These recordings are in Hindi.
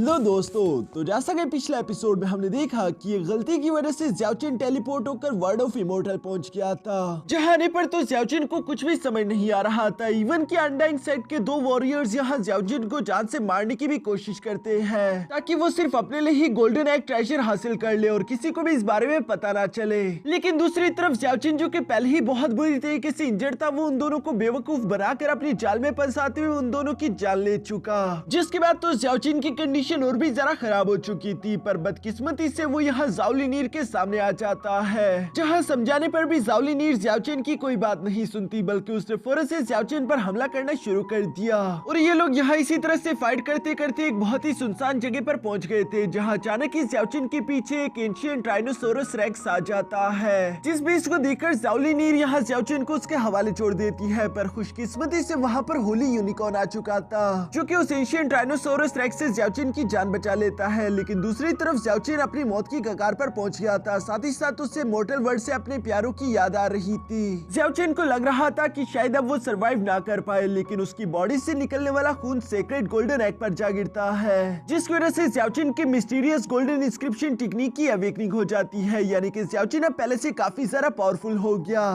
हेलो दोस्तों, तो जैसा कि पिछले एपिसोड में हमने देखा कि ये गलती की वजह से ज़्याओचिन टेलीपोर्ट होकर वर्ल्ड ऑफ इमोर्टल पहुंच गया था। जहां आने पर तो ज़्याओचिन को कुछ भी समझ नहीं आ रहा था। इवन कि अनडाइंग सेट के दो वॉरियर्स यहां ज़्याओचिन को जान से मारने की भी कोशिश करते हैं ताकि वो सिर्फ अपने लिए ही गोल्डन एग ट्रेजर हासिल कर ले और किसी को भी इस बारे में पता ना चले। लेकिन दूसरी तरफ ज़्याओचिन जो कि पहले ही बहुत बुरी तरीके से इंजर्ड था, वो उन दोनों को बेवकूफ बनाकर अपनी जाल में फंसाते हुए उन दोनों की जान ले चुका। जिसके बाद तो ज़्याओचिन की कंडीशन और भी जरा खराब हो चुकी थी, पर बदकिस्मती से वो यहाँ ज़ाओलिनीर के सामने आ जाता है, जहाँ समझाने पर भी ज़ाओलिनीर ज़्याओचिन की कोई बात नहीं सुनती, बल्कि उसने फौरन से ज़्याओचिन पर हमला करना शुरू कर दिया। और ये लोग यहाँ इसी तरह से फाइट करते करते एक बहुत ही सुनसान जगह पर पहुंच गए थे, जहाँ अचानक ही ज़्याओचिन के पीछे एक एंशिएंट ट्राइनोसोरस रेक्स आ जाता है, जिस बीच को देखकर ज़ाओलिनीर यहाँ ज़्याओचिन को उसके हवाले छोड़ देती है। पर खुशकिस्मती से वहाँ पर होली यूनिकॉर्न आ चुका था, जो कि उस एंशिएंट ट्राइनोसोरस रेक्स से ज़्याओचिन की जान बचा लेता है। लेकिन दूसरी तरफ ज़्याओचिन अपनी मौत की कगार पर पहुंच गया था। साथ ही साथ उसे मोर्टल वर्ल्ड से अपने प्यारों की याद आ रही थी। ज़्याओचिन को लग रहा था कि शायद अब वो सरवाइव ना कर पाए, लेकिन उसकी बॉडी से निकलने वाला खून सेक्रेड गोल्डन एग पर जा गिरता है, जिसकी वजह से ज़्याओचिन के मिस्टीरियस गोल्डन इंस्क्रिप्शन टेक्निक की अवेकनिंग हो जाती है। यानी कि ज़्याओचिन अब पहले से काफी ज्यादा पावरफुल हो गया।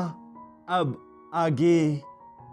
अब आगे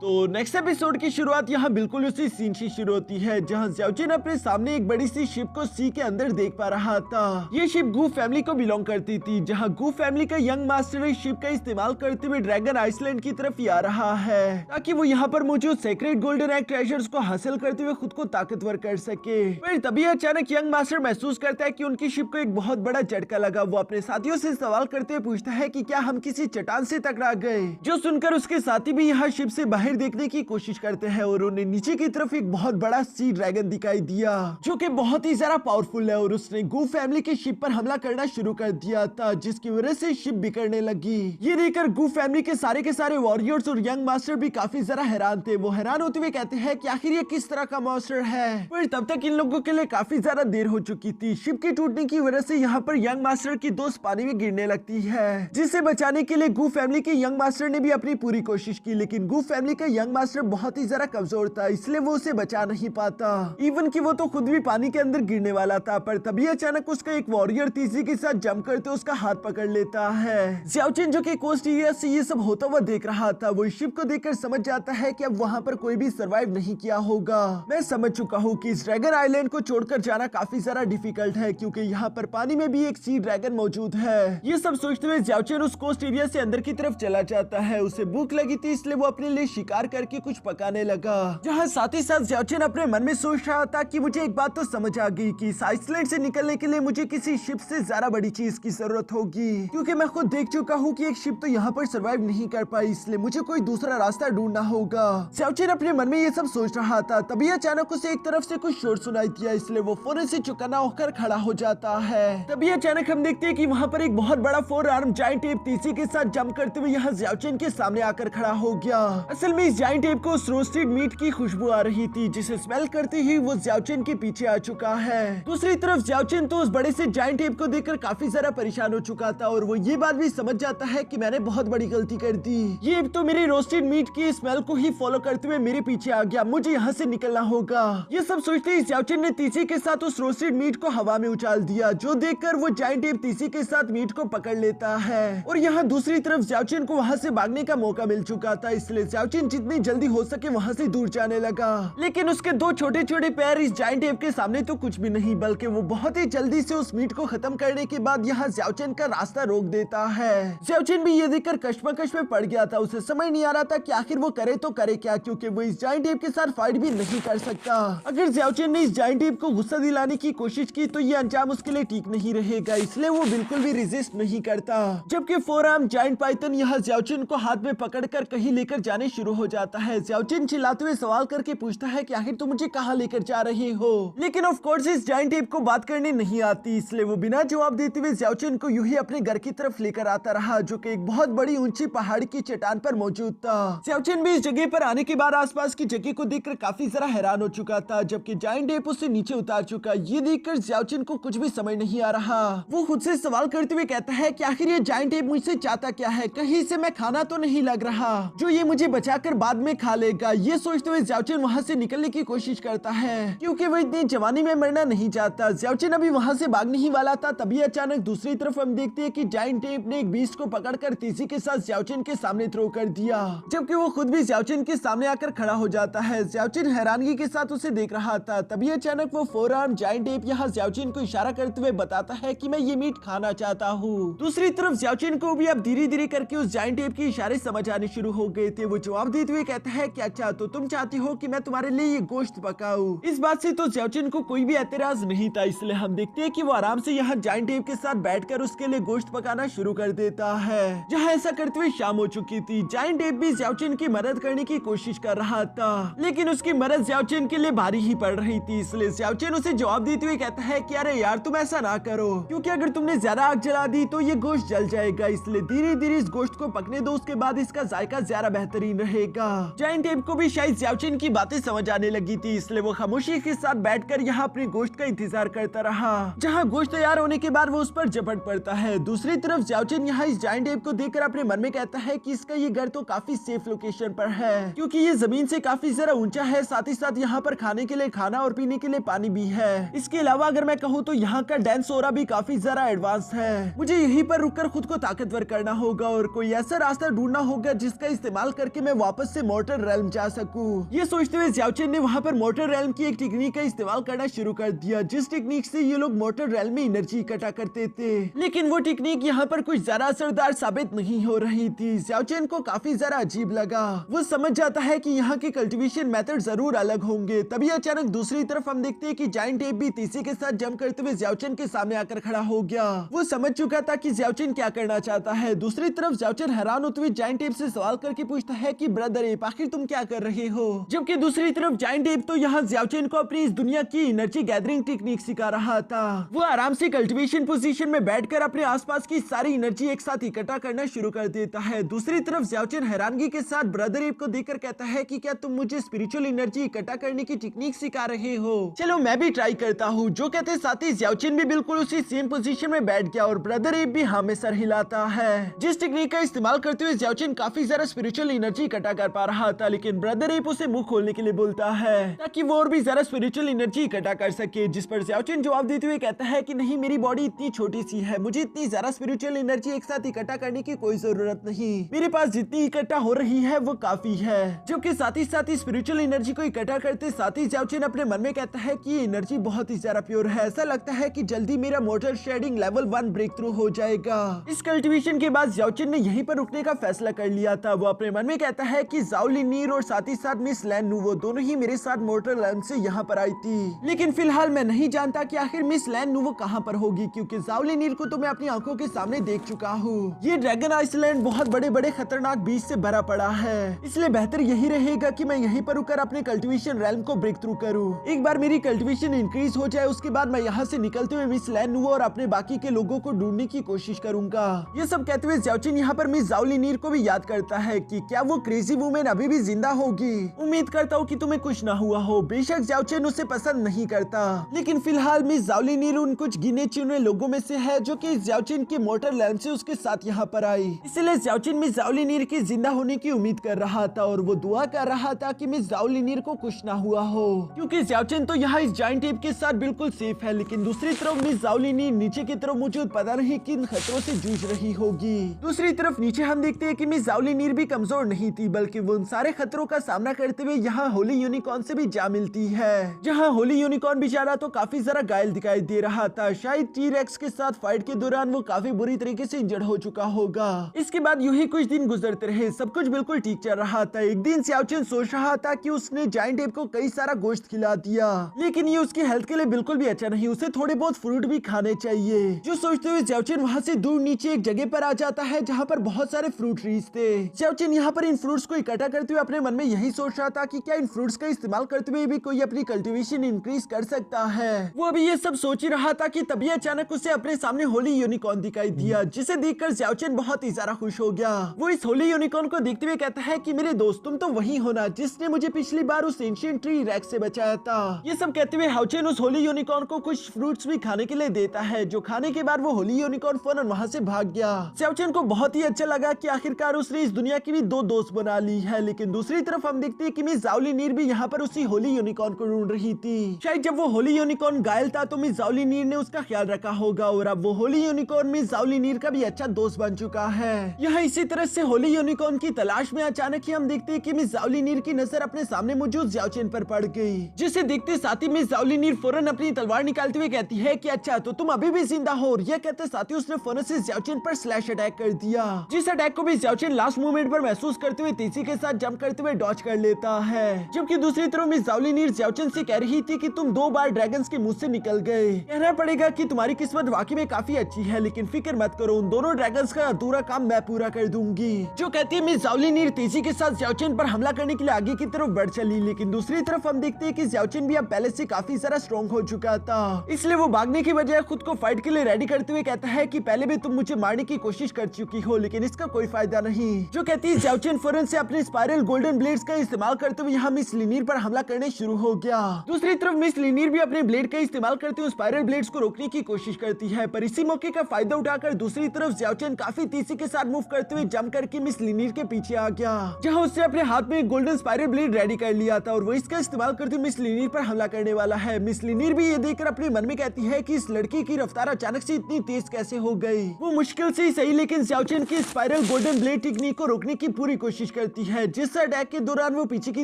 तो नेक्स्ट एपिसोड की शुरुआत यहाँ बिल्कुल उसी सीन से शुरू होती है, जहाँ ज़्याओचिन अपने सामने एक बड़ी सी शिप को सी के अंदर देख पा रहा था। ये शिप गू फैमिली को बिलोंग करती थी, जहाँ गू फैमिली का यंग मास्टर इस शिप का इस्तेमाल करते हुए ड्रैगन आइसलैंड की तरफ ही आ रहा है, ताकि वो यहाँ पर मौजूद सेक्रेट गोल्डन एग ट्रेजर्स को हासिल करते हुए खुद को ताकतवर कर सके। फिर तभी अचानक यंग मास्टर महसूस करता है कि उनकी शिप को एक बहुत बड़ा झटका लगा। वो अपने साथियों से सवाल करते हुए पूछता है कि क्या हम किसी चट्टान से टकरा गए, जो सुनकर उसके साथी भी यहाँ शिप से बाहर देखने की कोशिश करते हैं और उन्हें नीचे की तरफ एक बहुत बड़ा सी ड्रैगन दिखाई दिया, जो कि बहुत ही ज्यादा पावरफुल है और उसने गू फैमिली की शिप पर हमला करना शुरू कर दिया था, जिसकी वजह से शिप बिगड़ने लगी। ये देखकर गू फैमिली के सारे वॉरियर्स और यंग मास्टर भी काफी ज्यादा हैरान थे। वो हैरान होते हुए कहते हैं कि आखिर ये किस तरह का मॉन्स्टर है। पर तब तक इन लोगों के लिए काफी ज्यादा देर हो चुकी थी। शिप के टूटने की वजह से यहाँ पर यंग मास्टर की दोस्त पानी में गिरने लगती है, जिसे बचाने के लिए गू फैमिली के यंग मास्टर ने भी अपनी पूरी कोशिश की, लेकिन गू फैमिली का यंग मास्टर बहुत ही जरा कमजोर था, इसलिए वो उसे बचा नहीं पाता। इवन कि वो तो खुद भी पानी के अंदर गिरने वाला था। पर तभी अचानक उसका एक वॉरियर तीसरी के साथ जंप करते उसका हाथ पकड़ लेता है। ज़्याओचिन जो कि कोस्ट एरिया से ये सब होता हुआ देख रहा था, वो शिप को देखकर समझ जाता है कि अब वहाँ पर कोई भी सरवाइव नहीं किया होगा। मैं समझ चुका हूँ कि इस ड्रैगन आइलैंड को छोड़कर जाना काफी ज्यादा डिफिकल्ट है, क्योंकि यहाँ पर पानी में भी एक सी ड्रैगन मौजूद है। ये सब सोचते हुए ज़्याओचिन उस कोस्ट एरिया से अंदर की तरफ चला जाता है। उसे भूख लगी थी, इसलिए वो अपने लिए शिकार करके कुछ पकाने लगा, जहाँ साथ ही साथ ज़्याओचिन अपने मन में सोच रहा था कि मुझे एक बात तो समझ आ गई कि इस आइसलैंड से निकलने के लिए मुझे किसी शिप से ज्यादा बड़ी चीज की जरूरत होगी, क्योंकि मैं खुद देख चुका हूँ कि एक शिप तो यहाँ पर सरवाइव नहीं कर पाई, इसलिए मुझे कोई दूसरा रास्ता ढूंढना होगा। ज़्याओचिन अपने मन में ये सब सोच रहा था, तभी अचानक उसे एक तरफ से कुछ शोर सुनाई दिया, इसलिए वो फौरन से चौकन्ना होकर खड़ा हो जाता है। तभी अचानक हम देखते हैं कि वहाँ पर एक बहुत बड़ा 4 आर्म जायंट एप तीसी के साथ जंप करते हुए यहाँ ज़्याओचिन के सामने आकर खड़ा हो गया। असल में इस जायंट एप को रोस्टेड मीट की खुशबू आ रही थी, जिसे स्मेल करते ही वो ज़्याओचिन के पीछे आ चुका है। दूसरी तरफ ज़्याओचिन तो उस बड़े से जायंट एप को देखकर काफी ज्यादा परेशान हो चुका था और वो ये बात भी समझ जाता है कि मैंने बहुत बड़ी गलती कर दी। ये एप तो मेरी रोस्टेड मीट की स्मेल को ही फॉलो करते हुए मेरे पीछे आ गया, मुझे यहाँ से निकलना होगा। ये सब सोचते ही ज़्याओचिन ने तीसी के साथ उस रोस्टेड मीट को हवा में उछाल दिया, जो देखकर वो जायंट एप तीसी के साथ मीट को पकड़ लेता है। और यहाँ दूसरी तरफ ज़्याओचिन को वहाँ से भागने का मौका मिल चुका था, इसलिए ज़्याओचिन जितनी जल्दी हो सके वहाँ से दूर जाने लगा। लेकिन उसके दो छोटे छोटे पैर इस जायंट एप के सामने तो कुछ भी नहीं, बल्कि वो बहुत ही जल्दी से उस मीट को खत्म करने के बाद यहाँ ज़्याओचिन का रास्ता रोक देता है। ज़्याओचिन भी ये देखकर कश्मकश में पड़ गया था। उसे समझ नहीं आ रहा था कि आखिर वो करे तो करे क्या, क्योंकि वो इस जायंट एप के साथ फाइट भी नहीं कर सकता। अगर ज़्याओचिन ने इस जायंट एप को गुस्सा दिलाने की कोशिश की तो ये अंजाम उसके लिए ठीक नहीं रहेगा, इसलिए वो बिल्कुल भी रेजिस्ट नहीं करता। जबकि 4 आर्म जायंट पाइथन यहाँ ज़्याओचिन को हाथ में पकड़कर कहीं लेकर जाने शुरू हो जाता है। ज़्याओचिन चिल्लाते हुए सवाल करके पूछता है कि आखिर तुम मुझे कहाँ लेकर जा रहे हो, लेकिन ऑफ कोर्स इस जायंट एप को बात करने नहीं आती, इसलिए वो बिना जवाब देते हुए ज़्याओचिन को यूं ही अपने घर की तरफ लेकर आता रहा, जो कि एक बहुत बड़ी ऊंची पहाड़ की चट्टान पर मौजूद था। ज़्याओचिन भी इस जगह पर आने के बाद आसपास की जगह को देखकर काफी जरा हैरान हो चुका था, जबकि जायंट एप उसे नीचे उतार चुका। ये देखकर ज़्याओचिन को कुछ भी समझ नहीं आ रहा। वो खुद से सवाल करते हुए कहता है कि आखिर ये जायंट एप मुझसे चाहता क्या है, कहीं से मैं खाना तो नहीं लग रहा जो ये मुझे बचा जाकर बाद में खा लेगा। ये सोचते हुए ज़्याओचिन वहाँ से निकलने की कोशिश करता है क्योंकि वो इतनी जवानी में मरना नहीं चाहता। ज़्याओचिन अभी वहाँ से भागने ही वाला था, तभी अचानक दूसरी तरफ हम देखते हैं कि जायंट एप ने एक बीस्ट को पकड़कर तेजी के साथ ज़्याओचिन के सामने थ्रो कर दिया, जबकि वो खुद भी ज़्याओचिन के सामने आकर खड़ा हो जाता है। ज़्याओचिन हैरानगी के साथ उसे देख रहा था, तभी अचानक वो फोरआर्म जायंट एप यहाँ ज़्याओचिन को इशारा करते हुए बताता है कि मैं ये मीट खाना चाहता हूँ। दूसरी तरफ ज़्याओचिन को भी अब धीरे धीरे करके उस जायंट एप के इशारे समझ आने शुरू हो गए थे। वो जवाब देते हुए कहता है कि अच्छा, तो तुम चाहती हो कि मैं तुम्हारे लिए ये गोश्त पकाऊं। इस बात से तो ज़्याओचिन को कोई भी एतराज नहीं था, इसलिए हम देखते हैं कि वो आराम से यहाँ जायंट एप के साथ बैठकर उसके लिए गोश्त पकाना शुरू कर देता है। जहाँ ऐसा करते हुए शाम हो चुकी थी। जायंट एप भी ज़्याओचिन की मदद करने की कोशिश कर रहा था, लेकिन उसकी मदद ज़्याओचिन के लिए भारी ही पड़ रही थी, इसलिए ज़्याओचिन उसे जवाब देते हुए कहता है कि अरे यार, तुम ऐसा ना करो, क्योंकि अगर तुमने ज्यादा आग जला दी तो ये गोश्त जल जाएगा, इसलिए धीरे धीरे इस गोश्त को पकने दो, उसके बाद इसका जायका ज्यादा बेहतरीन रहेगा। जायंट एप को भी शायद ज़्याओचिन की बातें समझ आने लगी थी, इसलिए वो खामोशी के साथ बैठकर यहाँ अपने गोश्त का इंतजार करता रहा। जहाँ गोश्त तैयार होने के बाद वो उस पर झपट पड़ता है। दूसरी तरफ ज़्याओचिन यहाँ इस जायंट एप को देखकर अपने मन में कहता है कि इसका ये घर तो काफी सेफ लोकेशन पर है, क्योंकि ये जमीन से काफी जरा ऊंचा है, साथ ही साथ यहाँ पर खाने के लिए खाना और पीने के लिए पानी भी है। इसके अलावा अगर मैं कहूँ तो यहाँ का डांस ओरा भी काफी जरा एडवांस है। मुझे यहीं पर रुककर खुद को ताकतवर करना होगा और कोई ऐसा रास्ता ढूंढना होगा जिसका इस्तेमाल करके मैं वापस से मॉर्टल रेल्म जा सकूं। ये सोचते हुए ज़्याओचिन ने वहाँ पर मॉर्टल रेल्म की एक टेक्निक का इस्तेमाल करना शुरू कर दिया, जिस टेक्निक से ये लोग मॉर्टल रेल्म में एनर्जी इकट्ठा करते थे, लेकिन वो टेक्निक यहाँ पर कुछ जरा असरदार साबित नहीं हो रही थी। ज़्याओचिन को काफी जरा अजीब लगा। वो समझ जाता है कि यहाँ के कल्टीवेशन मेथड जरूर अलग होंगे। तभी अचानक दूसरी तरफ हम देखते हैं कि जायंट एप भी तेजी के साथ जंप करते हुए ज़्याओचिन के सामने आकर खड़ा हो गया। वो समझ चुका था कि ज़्याओचिन क्या करना चाहता है। दूसरी तरफ ज़्याओचिन हैरान होते हुए जायंट एप से सवाल करके पूछता है कि ब्रदर एप, आखिर तुम क्या कर रहे हो? जबकि दूसरी तरफ जायंट एप तो यहाँ ज़्याओचिन को अपनी इस दुनिया की एनर्जी गैदरिंग टेक्निक सिखा रहा था। वो आराम से कल्टीवेशन पोजीशन में बैठकर अपने आसपास की सारी एनर्जी एक साथ इकट्ठा करना शुरू कर देता है। दूसरी तरफ ज़्याओचिन हैरानगी के साथ ब्रदर एप को देखकर कहता है कि क्या तुम मुझे स्पिरिचुअल एनर्जी इकट्ठा करने की टेक्निक सिखा रहे हो? चलो मैं भी ट्राई करता हूँ। जो कहते साथ ही ज़्याओचिन भी बिल्कुल उसी सेम पोजीशन में बैठ गया और ब्रदर एप भी हाँ में सर हिलाता है। जिस टेक्निक का इस्तेमाल करते हुए ज़्याओचिन काफी ज्यादा स्पिरिचुअल एनर्जी इकट्ठा कर पा रहा था, लेकिन ब्रदर एप उसे मुंह खोलने के लिए बोलता है ताकि वो और भी ज्यादा स्पिरिचुअल एनर्जी इकट्ठा कर सके, जिस पर ज़्याओचिन जवाब देते हुए कहता है कि नहीं, मेरी बॉडी इतनी छोटी सी है, मुझे इतनी ज्यादा स्पिरिचुअल एनर्जी एक साथ इकट्ठा करने की कोई जरूरत नहीं, मेरे पास जितनी इकट्ठा हो रही है वो काफी है। जबकि साथ ही स्पिरिचुअल एनर्जी को इकट्ठा करते साथ ही ज़्याओचिन अपने मन में कहता है कि ये एनर्जी बहुत ही ज्यादा प्योर है, ऐसा लगता है कि जल्दी मेरा mortal shedding level 1 break through हो जाएगा। इस कल्टीवेशन के बाद ज़्याओचिन ने यहीं पर रुकने का फैसला कर लिया था। वो अपने मन में कहता है कि ज़ाओ लिनीर और साथ ही साथ मिस लैन नु वो दोनों ही मेरे साथ मोर्टल रेल्म से यहाँ पर आई थी, लेकिन फिलहाल मैं नहीं जानता कि आखिर मिस लैन नु वो कहाँ पर होगी, क्योंकि ज़ाओ लिनीर को तो मैं अपनी आंखों के सामने देख चुका हूँ। ये ड्रैगन आइसलैंड बहुत बड़े बड़े खतरनाक बीच से भरा पड़ा है, इसलिए बेहतर यही रहेगा कि मैं यहीं पर रुककर अपने कल्टीवेशन रेल्म को ब्रेक थ्रू करूँ। एक बार मेरी कल्टीवेशन इंक्रीज हो जाए उसके बाद मैं यहाँ से निकलते हुए मिस लैन नु और अपने बाकी के लोगों को ढूंढने की कोशिश करूंगा। ये सब कहते हुए ज़्याओचिन यहाँ पर मिस ज़ाओ लिनीर को भी याद करता है कि क्या वो क्रेजी वुमेन अभी भी जिंदा होगी। उम्मीद करता हूँ कि तुम्हें कुछ ना हुआ हो। बेशक ज़्याओचिन उसे पसंद नहीं करता, लेकिन फिलहाल मिस ज़ाओ लिनीर उन कुछ गिने चुने लोगों में से है जो कि ज़्याओचिन के मोर्टल रेल्म से उसके साथ यहाँ पर आई। इसलिए ज़्याओचिन मिस ज़ाओ लिनीर के जिंदा होने की उम्मीद कर रहा था और वो दुआ कर रहा था कि मिस ज़ाओ लिनीर को कुछ ना हुआ हो, क्योंकि ज़्याओचिन तो यहाँ इस जायंट एप के साथ बिल्कुल सेफ है, लेकिन दूसरी तरफ मिस ज़ाओ लिनीर नीचे की तरफ मौजूद पता नहीं किन खतरों से जूझ रही होगी। दूसरी तरफ नीचे हम देखते हैं कि मिस ज़ाओ लिनीर भी कमजोर नहीं थी, बल्कि वो उन सारे खतरों का सामना करते हुए यहाँ होली यूनिकॉर्न से भी जा मिलती है। जहाँ होली यूनिकॉर्न बेचारा तो काफी जरा घायल दिखाई दे रहा था, शायद टी-रेक्स के साथ फाइट के दौरान वो काफी बुरी तरीके से इंजर्ड हो चुका होगा। इसके बाद यूं ही कुछ दिन गुजरते रहे, सब कुछ बिल्कुल ठीक चल रहा था। एक दिन ज़्याओचिन सोच रहा था कि उसने जायंट एप को कई सारा गोश्त खिला दिया, लेकिन ये उसकी हेल्थ के लिए बिल्कुल भी अच्छा नहीं, उसे थोड़े बहुत फ्रूट भी खाने चाहिए। जो सोचते हुए ज़्याओचिन वहाँ से दूर नीचे एक जगह पर आ जाता है जहाँ पर बहुत सारे फ्रूट ट्रीज थे। ज़्याओचिन यहाँ पर इन फ्रूट्स को इकट्ठा करते हुए अपने मन में यही सोच रहा था कि क्या इन फ्रूट्स का इस्तेमाल करते हुए भी कोई अपनी कल्टीवेशन इंक्रीज कर सकता है। वो अभी ये सब सोच ही रहा था कि तभी अचानक उसे अपने सामने होली यूनिकॉर्न दिखाई दिया, जिसे देखकर ज़्याओचिन बहुत ही ज्यादा खुश हो गया। वो इस होली यूनिकॉर्न को देखते हुए कहता है कि मेरे दोस्त, तुम तो वही हो ना जिसने मुझे पिछली बार उस एंशिएंट ट्री रेक्स से बचाया था। ये सब कहते हुए ज़्याओचिन उस होली यूनिकॉर्न को कुछ फ्रूट्स भी खाने के लिए देता है, जो खाने के बाद वो होली यूनिकॉर्न फौरन वहाँ से भाग गया। ज़्याओचिन को बहुत ही अच्छा लगा कि आखिरकार उसने इस दुनिया की भी दो दोस्त बना बना ली है। लेकिन दूसरी तरफ हम देखते हैं कि मिस जाओलिनीर भी यहाँ पर उसी होली यूनिकॉर्न को ढूंढ रही थी। शायद जब वो होली यूनिकॉर्न घायल था तो मिस जाओलिनीर ने उसका ख्याल रखा होगा और अब वो होली यूनिकॉर्न मिस जाओलिनीर का भी अच्छा दोस्त बन चुका है। यहाँ इसी तरह से होली यूनिकॉर्न की तलाश में अचानक ही हम देखते हैं कि मिस जाओलिनीर की नजर अपने सामने मौजूद ज़ियाओ चेन पर पड़ गई, जिसे देखते साथ ही मिस जाओलिनीर फौरन अपनी तलवार निकालते हुए कहती है कि अच्छा तो तुम अभी भी जिंदा हो। और यह कहते साथ ही उसने फौरन से ज़ियाओ चेन पर स्लैश अटैक कर दिया, जिस अटैक को भी ज़ियाओ चेन लास्ट मोमेंट पर महसूस करते हुए तेजी के साथ जंप करते हुए डॉज कर लेता है। जबकि दूसरी तरफ मिस जाओलिनीर ज़ियाओ चेन से कह रही थी कि तुम 2 बार ड्रैगन्स के मुंह से निकल गए, कहना पड़ेगा कि तुम्हारी किस्मत वाकई में काफी अच्छी है, लेकिन फिक्र मत करो, उन दोनों ड्रैगन्स का अधूरा काम मैं पूरा कर दूंगी। जो कहती है मिस जाओलिनीर तेजी के साथ ज़ियाओ चेन पर हमला करने के लिए आगे की तरफ बढ़ चली। लेकिन दूसरी तरफ हम देखते हैं कि ज़ियाओ चेन भी अब पहले से काफी ज्यादा स्ट्रॉन्ग हो चुका था, इसलिए वो भागने की बजाय खुद को फाइट के लिए रेडी करते हुए कहता है कि पहले भी तुम मुझे मारने की कोशिश कर चुकी हो, लेकिन इसका कोई फायदा नहीं। जो कहती है ज़ियाओ चेन फौरन से अपने स्पाइरल गोल्डन ब्लेड्स का इस्तेमाल करते हुए यहाँ मिस लिनीर पर हमला करने शुरू हो गया। दूसरी तरफ मिस लिनीर भी अपने ब्लेड का इस्तेमाल करते हुए स्पाइरल ब्लेड्स को रोकने की कोशिश करती है, पर इसी मौके का फायदा उठाकर दूसरी तरफ ज़ियाओ चेन काफी तेजी के साथ मूव करते हुए जंप करके मिस लिनीर के पीछे आ गया, जहां उसने अपने हाथ में एक गोल्डन स्पाइरल ब्लेड रेडी कर लिया था और वो इसका इस्तेमाल करते हुए मिस लिनीर पर हमला करने वाला है। मिस लिनीर भी ये देखकर अपने मन में कहती है कि इस लड़की की रफ्तार अचानक से इतनी तेज कैसे हो गई। वो मुश्किल से ही सही लेकिन ज़ियाओ चेन की स्पाइरल गोल्डन ब्लेड टेक्निक को रोकने की पूरी कोशिश करती है, जिस अटैक के दौरान वो पीछे की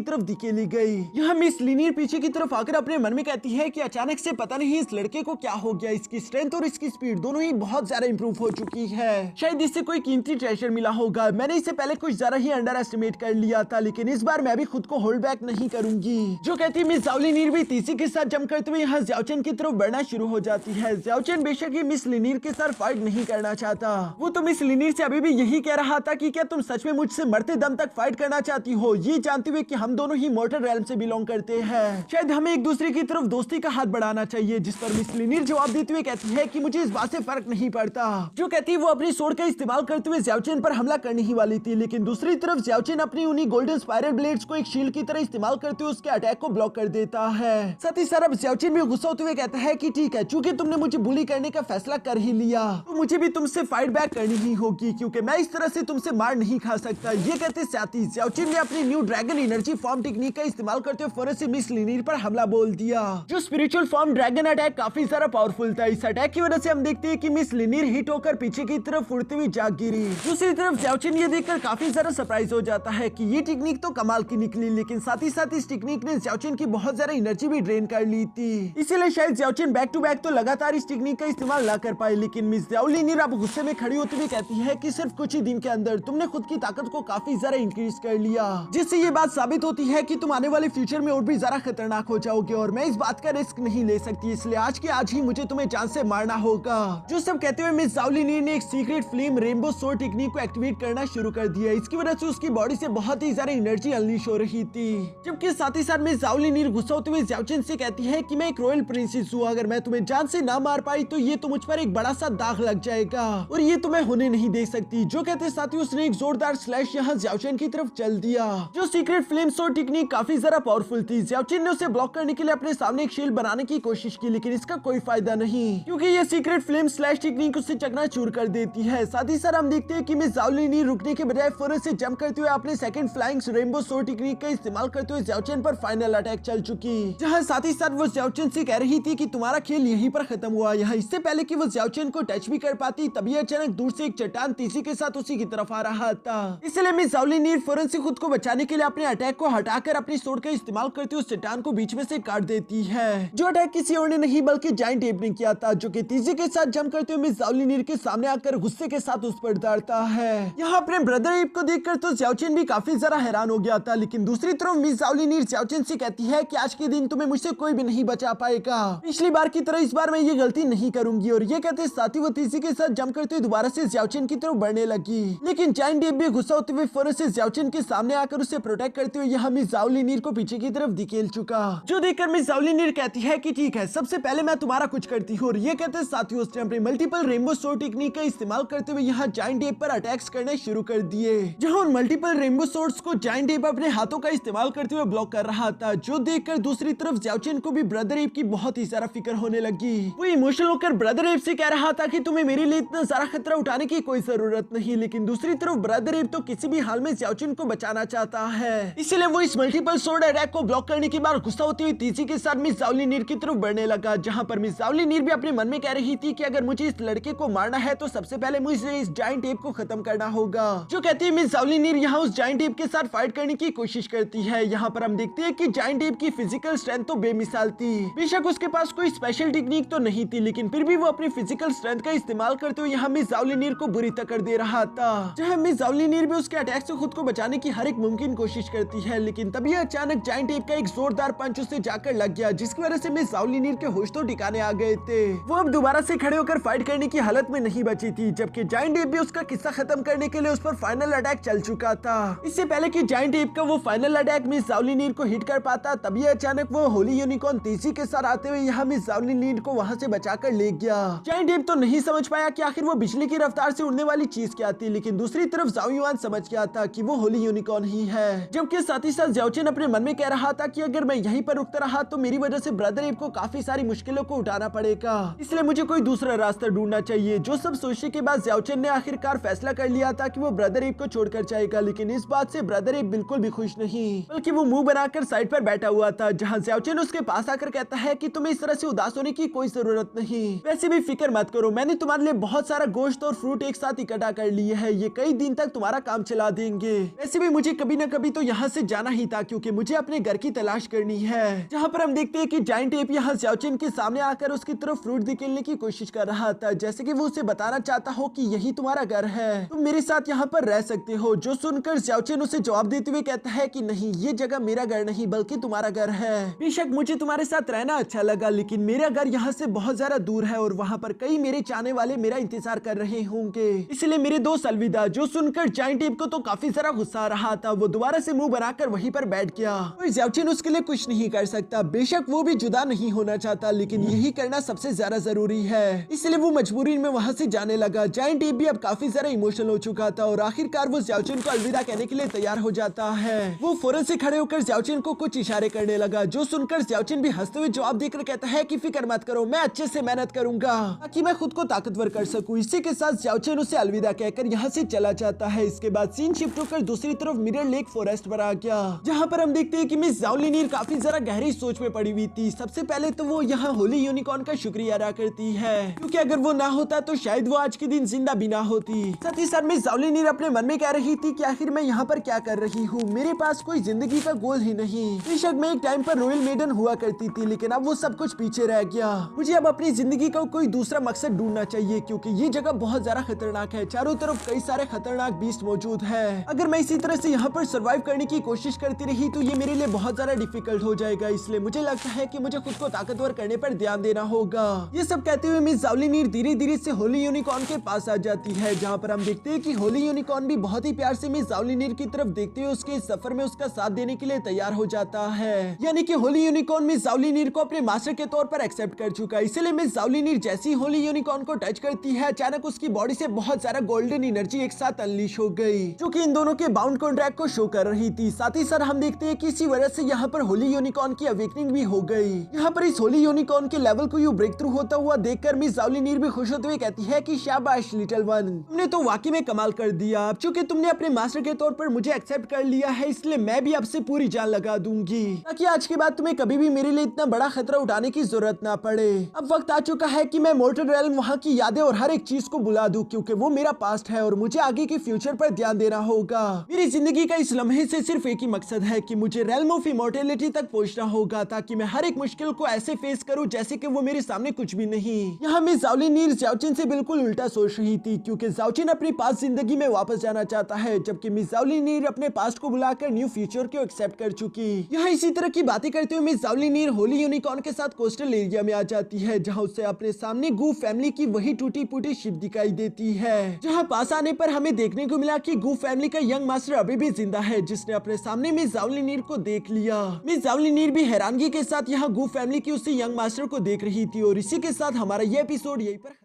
तरफ धकेली गई। यहाँ मिस लिनीर पीछे की तरफ आकर अपने मन में कहती है कि अचानक से पता नहीं इस लड़के को क्या हो गया, इसकी स्ट्रेंथ और इसकी स्पीड दोनों ही बहुत ज्यादा इंप्रूव हो चुकी है, शायद इससे कोई कीमती ट्रेजर मिला होगा। मैंने इसे पहले कुछ ज्यादा ही अंडर एस्टिमेट कर लिया था, लेकिन इस बार मैं भी खुद को होल्ड बैक नहीं करूंगी। जो कहती है मिस जाओलिनीर भी तेजी के साथ जंप करते हुए यहाँ ज़ियाओ चेन की तरफ बढ़ना शुरू हो जाती है। ज़ियाओ चेन बेशक ही मिस लिनीर के साथ फाइट नहीं करना चाहता, वो तो मिस लिनीर से अभी भी यही कह रहा था कि क्या तुम सच में मुझसे मरते दम तक फाइट करना चाहती हो, ये जानते हुए कि हम दोनों ही मॉर्टल रेल्म से बिलोंग करते हैं, शायद हमें एक दूसरे की तरफ दोस्ती का हाथ बढ़ाना चाहिए। जिस पर मिस लिनीर जवाब देते हुए कहती है कि मुझे इस बात से फर्क नहीं पड़ता। जो कहती है वो अपनी सोर्ड का इस्तेमाल करते हुए ज़ियाओ चेन पर हमला करने ही वाली थी, लेकिन दूसरी तरफ ज़ियाओ चेन अपनी उन्हीं गोल्डन स्पाइरल ब्लेड्स को एक शील्ड की तरह इस्तेमाल करते हुए उसके अटैक को ब्लॉक कर देता है। साथ ही साथ ज़ियाओ चेन भी गुस्सा होते हुए कहता है कि ठीक है, चूंकि तुमने मुझे बुली करने का फैसला कर ही लिया तो मुझे भी तुमसे फाइट बैक करनी ही होगी, क्योंकि मैं इस तरह से तुमसे मार नहीं खा सकता। ये कहते साथ ही ज़ियाओ चेन ने अपनी new dragon energy form technique का इस्तेमाल करते हुए फौरन से मिस लिनीर पर हमला बोल दिया। जो स्पिरिचुअल फॉर्म ड्रैगन अटैक काफी सारा पावरफुल था। इस अटैक की वजह से हम देखते हैं कि मिस लिनीर हिट होकर पीछे की तरफ उड़ती हुई जाग गिरी। दूसरी तरफ ज़ियाओ चेन ये देखकर काफी ज्यादा सरप्राइज हो जाता है कि ये टेक्निक तो कमाल की निकली, लेकिन साथ ही साथ इस टेक्निक ने ज़ियाओ चेन की बहुत ज्यादा एनर्जी भी ड्रेन कर ली थी, इसीलिए शायद Xiao Chen back to back तो लगातार इस टेक्निक का इस्तेमाल ना कर पाए। लेकिन मिस जाओलिनीर अब गुस्से में खड़ी होती हुई कहती है कि सिर्फ कुछ ही दिन के अंदर तुमने खुद की ताकत को काफी ज्यादा इंक्रीज कर लिया, जिससे ये बात साबित होती है कि तुम आने वाले फ्यूचर में और भी ज्यादा खतरनाक हो जाओगे और मैं इस बात का रिस्क नहीं ले सकती, इसलिए आज के आज ही मुझे तुम्हें जान से मारना होगा। जो सब कहते हुए मिस जाओलिनीर ने एक secret flame rainbow sword technique को एक्टिवेट करना शुरू कर दिया। इसकी वजह से उसकी बॉडी से बहुत ही ज्यादा एनर्जी अनलीश हो रही थी, जबकि साथ ही साथ मिस जाओलिनीर गुस्सा होते हुए ज़ियाओ चेन से कहती है कि मैं एक रॉयल प्रिंसेस हूँ, अगर मैं तुम्हें जान से ना मार पाई तो ये तो मुझ पर एक बड़ा सा दाग लग जाएगा और ये तुम्हें होने नहीं दे सकती। जो कहते साथ ही उसने एक जोरदार स्लैश यहाँ ज़ियाओ चेन की तरफ चल दिया। जो सीक्रेट फ्लेम सोर्ड टेक्निक काफी ज्यादा पावरफुल थी। ज़ियाओ चेन ने उसे ब्लॉक करने के लिए अपने सामने एक शील्ड बनाने की कोशिश की, लेकिन इसका कोई फायदा नहीं, क्योंकि ये सीक्रेट फ्लेम स्लैश टेक्निक उसे चकनाचूर कर देती है। साथ ही साथ हम देखते हैं कि मिस जाओलिनीर रुकने के बजाय फौरन से जंप करते हुए अपने second flying rainbow sword technique का इस्तेमाल करते हुए ज़ियाओ चेन पर फाइनल अटैक चल चुकी, जहां साथ ही साथ वो ज़ियाओ चेन से कह रही थी कि तुम्हारा खेल यहीं पर खत्म हुआ। यहाँ इससे पहले कि वो ज़ियाओ चेन को टच भी कर पाती तभी अचानक दूर से एक चट्टान तेजी के साथ उसी की तरफ आ रहा था, इसलिए मिस जाओलिनीर फौरन से खुद को बचाने के लिए अपने अटैक को हटाकर अपनी सोर्ड का इस्तेमाल करते हुए उस चट्टान को बीच में से काट देती है। जो अटैक किसी और ने नहीं बल्कि जायंट एप ने किया था, जो कि तेजी के साथ जंप करते हुए मिस जाओलिनीर के सामने आकर गुस्से के साथ उस पर दौड़ता है। यहाँ अपने ब्रदर एप को देखकर तो ज़ियाओ चेन भी काफी ज्यादा हैरान हो गया था, लेकिन दूसरी तरफ मिस जाओलिनीर ज़ियाओ चेन से कहती है कि आज के दिन तुम्हें मुझसे कोई भी नहीं बचा पाएगा, पिछली बार की तरह इस बार मैं ये गलती नहीं करूंगी। और ये कहते साथ ही वो तेजी के साथ जंप करते हुए दोबारा से ज़ियाओ चेन की तरफ बढ़ने लगी, लेकिन जायंट एप भी गुस्सा होते हुए फौरन से ज़ियाओ चेन के सामने आकर उसे प्रोटेक्ट करते हुए यहाँ मिस जाओलिनीर को पीछे की तरफ धकेल चुका। जो देखकर मिस जाओलिनीर कहती है कि ठीक है, सबसे पहले मैं तुम्हारा कुछ करती हूँ। और ये कहते साथ ही उसने अपने मल्टीपल रेनबो सोर्ड टेक्निक का इस्तेमाल करते हुए यहाँ जायंट एप पर अटैक्स करने शुरू कर दिए, जहाँ उन मल्टीपल रेनबो सोर्ड्स को जायंट एप अपने हाथों का इस्तेमाल करते हुए ब्लॉक कर रहा था। जो देखकर दूसरी तरफ ज़ियाओ चेन को भी ब्रदर एप की बहुत ही सारा फिक्र होने लगी। वो इमोशनल होकर ब्रदर एप से कह रहा था कि तुम्हें मेरे लिए इतना सारा खतरा उठाने की कोई जरूरत नहीं, लेकिन दूसरी तरफ ब्रदर एप तो किसी भी हाल में में ज़्याओचिन को बचाना चाहता है। इसलिए वो इस मल्टीपल सोर्ड अटैक को ब्लॉक करने के बाद गुस्सा होती हुई तेजी के साथ मिस ज़ाओलिनीर की तरफ बढ़ने लगा, जहां पर मिस ज़ाओलिनीर भी अपने मन में कह रही थी कि अगर मुझे इस लड़के को मारना है तो सबसे पहले मुझे इस जायंट एप को खत्म करना होगा। जो कहती है मिस ज़ाओलिनीर यहाँ उस जायंट एप के साथ फाइट करने की कोशिश करती है। यहाँ पर हम देखते हैं कि जायंट एप की फिजिकल स्ट्रेंथ तो बेमिसाल थी। बेशक उसके पास कोई स्पेशल टेक्निक तो नहीं थी, लेकिन फिर भी वो अपनी फिजिकल स्ट्रेंथ का इस्तेमाल करते हुए यहाँ मिस ज़ाओलिनीर को बुरी टक्कर दे रहा था। जहाँ मिस ज़ाओलिनीर भी उसके अटैक से खुद को बचाने की हर एक मुमकिन कोशिश करती है, लेकिन तभी अचानक जायंट एप का एक जोरदार पंच उसे जाकर लग गया, जिसकी वजह से मिस ज़ाओलिनीर के होश तो ठिकाने आ गए थे। वो अब दोबारा से खड़े होकर फाइट करने की हालत में नहीं बची थी, जबकि जायंट एप भी उसका किस्सा खत्म करने के लिए उस पर फाइनल अटैक चल चुका था। इससे पहले कि जायंट एप का वो फाइनल अटैक मिस ज़ाओलिनीर को हिट कर पाता, तभी अचानक वो होली यूनिकॉर्न तेजी के साथ आते हुए यहाँ मिस ज़ाओलिनीर को वहाँ से बचाकर ले गया। जायंट एप तो नहीं समझ पाया कि आखिर वो बिजली की रफ्तार से उड़ने वाली चीज क्या थी, लेकिन दूसरी तरफ ज़ाओ युआन समझ गया था कि वो होली यूनिकॉर्न ही है। जबकि साथ ही साथ ज़्याओचिन अपने मन में कह रहा था कि अगर मैं यहीं पर रुकता रहा तो मेरी वजह से ब्रदर एप को काफी सारी मुश्किलों को उठाना पड़ेगा, इसलिए मुझे कोई दूसरा रास्ता ढूंढना चाहिए। जो सब सोचने के बाद ज़्याओचिन ने आखिरकार फैसला कर लिया था कि वो ब्रदर एप को छोड़कर जाएगा, लेकिन इस बात से ब्रदर एप बिल्कुल भी खुश नहीं, बल्कि वो मुंह बनाकर साइड पर बैठा हुआ था, जहाँ ज़्याओचिन उसके पास आकर कहता है कि तुम्हें इस तरह से उदास होने की कोई जरूरत नहीं, वैसे भी फिक्र मत करो, मैंने तुम्हारे लिए बहुत सारा गोश्त और फ्रूट एक साथ इकट्ठा कर लिए है, ये कई दिन तक तुम्हारा काम चला देंगे। वैसे भी मुझे कभी न कभी तो यहाँ से जाना ही था, क्योंकि मुझे अपने घर की तलाश करनी है। जहाँ पर हम देखते हैं कि जायंट एप यहाँ ज़्याओचिन के सामने आकर उसकी तरफ फ्रूट धकेलने की कोशिश कर रहा था, जैसे कि वो उसे बताना चाहता हो कि यही तुम्हारा घर है, तुम मेरे साथ यहाँ पर रह सकते हो। जो सुनकर ज़्याओचिन उसे जवाब देते हुए कहता है कि नहीं, ये जगह मेरा घर नहीं बल्कि तुम्हारा घर है। बेशक मुझे तुम्हारे साथ रहना अच्छा लगा, लेकिन मेरा घर यहाँ से बहुत ज्यादा दूर है और वहाँ पर कई मेरे चाहने वाले मेरा इंतजार कर रहे होंगे, इसलिए मेरे दोस्त अलविदा। जो सुनकर जायंट एप को तो काफी सारा गुस्सा आ रहा था, वो दोबारा से मुंह बनाकर वहीं पर बैठ गया और ज़्याओचिन उसके लिए कुछ नहीं कर सकता। बेशक वो भी जुदा नहीं होना चाहता, लेकिन यही करना सबसे ज्यादा जरूरी है, इसलिए वो मजबूरी में वहाँ से जाने लगा। जायंट एप भी अब काफी ज्यादा इमोशनल हो चुका था और आखिरकार वो ज़्याओचिन को अलविदा कहने के लिए तैयार हो जाता है। वो फौरन से खड़े होकर ज़्याओचिन को कुछ इशारे करने लगा, जो सुनकर ज़्याओचिन भी हंसते हुए जवाब देकर कहता है कि फिक्र मत करो, मैं अच्छे से मेहनत करूंगा ताकि मैं खुद को ताकतवर कर सकूं। इसी के साथ ज़्याओचिन उसे अलविदा कहकर यहाँ से चला जाता है। इसके बाद सीन शिफ्ट होकर दूसरी तरफ मिरर लेक फॉरेस्ट पर आ गया, जहाँ पर हम देखते हैं कि मिस ज़ाओलिनीर काफी जरा गहरी सोच में पड़ी हुई थी। सबसे पहले तो वो यहाँ होली यूनिकॉर्न का शुक्रिया अदा करती है, क्योंकि अगर वो ना होता तो शायद वो आज के दिन जिंदा भी ना होती। साथ ही साथ मिस ज़ाओलिनीर अपने मन में कह रही थी कि आखिर मैं यहाँ पर क्या कर रही हूँ, मेरे पास कोई जिंदगी का गोल ही नहीं। बेशक मैं एक टाइम पर रॉयल मेडन हुआ करती थी, लेकिन अब वो सब कुछ पीछे रह गया। मुझे अब अपनी जिंदगी का कोई दूसरा मकसद ढूंढना चाहिए, क्योंकि ये जगह बहुत ज्यादा खतरनाक है। चारों तरफ कई सारे खतरनाक बीस्ट मौजूद है। अगर मैं इसी तरह से यहाँ पर सर्वाइव करने की कोशिश करती रही तो ये मेरे लिए बहुत ज्यादा डिफिकल्ट हो जाएगा, इसलिए मुझे लगता है कि मुझे खुद को ताकतवर करने पर ध्यान देना होगा। ये सब कहते हुए मिस ज़ाओलिनीर धीरे धीरे से होली यूनिकॉर्न के पास आ जाती है, जहाँ पर हम देखते हैं कि होली यूनिकॉर्न भी बहुत ही प्यार से मिस ज़ाओलिनीर की तरफ देखते हुए उसके सफर में उसका साथ देने के लिए तैयार हो जाता है। यानी कि होली यूनिकॉर्न मिस ज़ाओलिनीर को अपने मास्टर के तौर पर एक्सेप्ट कर चुका है। इसलिए मिस ज़ाओलिनीर जैसी होली यूनिकॉर्न को टच करती है, अचानक उसकी बॉडी से बहुत सारा गोल्डन एनर्जी एक साथ अनलीश हो गई, जो कि इन दोनों के बाउंड कॉन्ट्रैक्ट को शो कर रही थी। साथ ही साथ हम देखते हैं कि इसी वजह से यहाँ पर होली यूनिकॉर्न की अवेकनिंग भी हो गई। यहाँ पर इस होली यूनिकॉर्न के लेवल को ब्रेक थ्रू होता हुआ देखकर मिस ज़ाओलिनीर भी खुश होते हुए कहती है कि शाबाश लिटिल वन, तुमने तो वाकई में कमाल कर दिया। अब चूंकि तुमने अपने मास्टर के तौर पर मुझे एक्सेप्ट कर लिया है, इसलिए मैं भी अब से पूरी जान लगा दूंगी, ताकि आज के बाद तुम्हें कभी भी मेरे लिए इतना बड़ा खतरा उठाने की जरूरत ना पड़े। अब वक्त आ चुका है कि मैं मोर्टल रेल्म वहाँ की यादें और हर एक चीज को बुला दूं, क्योंकि वो मेरा पास्ट है और मुझे आगे के फ्यूचर पर ध्यान देना होगा। मेरी जिंदगी का इस लम्हे से सिर्फ एक ही मकसद है कि मुझे रेल्म ऑफ इमॉर्टैलिटी तक पहुंचना होगा, ताकि मैं हर एक मुश्किल को ऐसे फेस करूं जैसे कि वो मेरे सामने कुछ भी नहीं। यहाँ मिस ज़ाओलिनीर ज़्याओचिन से बिल्कुल उल्टा सोच रही थी, क्योंकि ज़्याओचिन अपनी पास्ट जिंदगी में वापस जाना चाहता है, जबकि मिस ज़ाओलिनीर अपने पास्ट को बुलाकर न्यू फ्यूचर को एक्सेप्ट कर चुकी। यहाँ इसी तरह की बातें करते हुए मिस ज़ाओलिनीर होली यूनिकॉर्न के साथ कोस्टल एरिया में आ जाती है, जहाँ उससे अपने सामने गूफ फैमिली की वही टूटी फूटी शिप दिखाई देती है। जहाँ पास आने पर हमें देखने को मिला कि गूफ फैमिली का यंग मास्टर अभी भी जिंदा है, जिसने अपने सामने मिस ज़ाओलिनीर को देख लिया। मिस ज़ाओलिनीर भी हैरानगी के साथ यहाँ गूफ फैमिली की उसी यंग मास्टर को देख रही थी। और इसी के साथ हमारा ये एपिसोड यहीं पर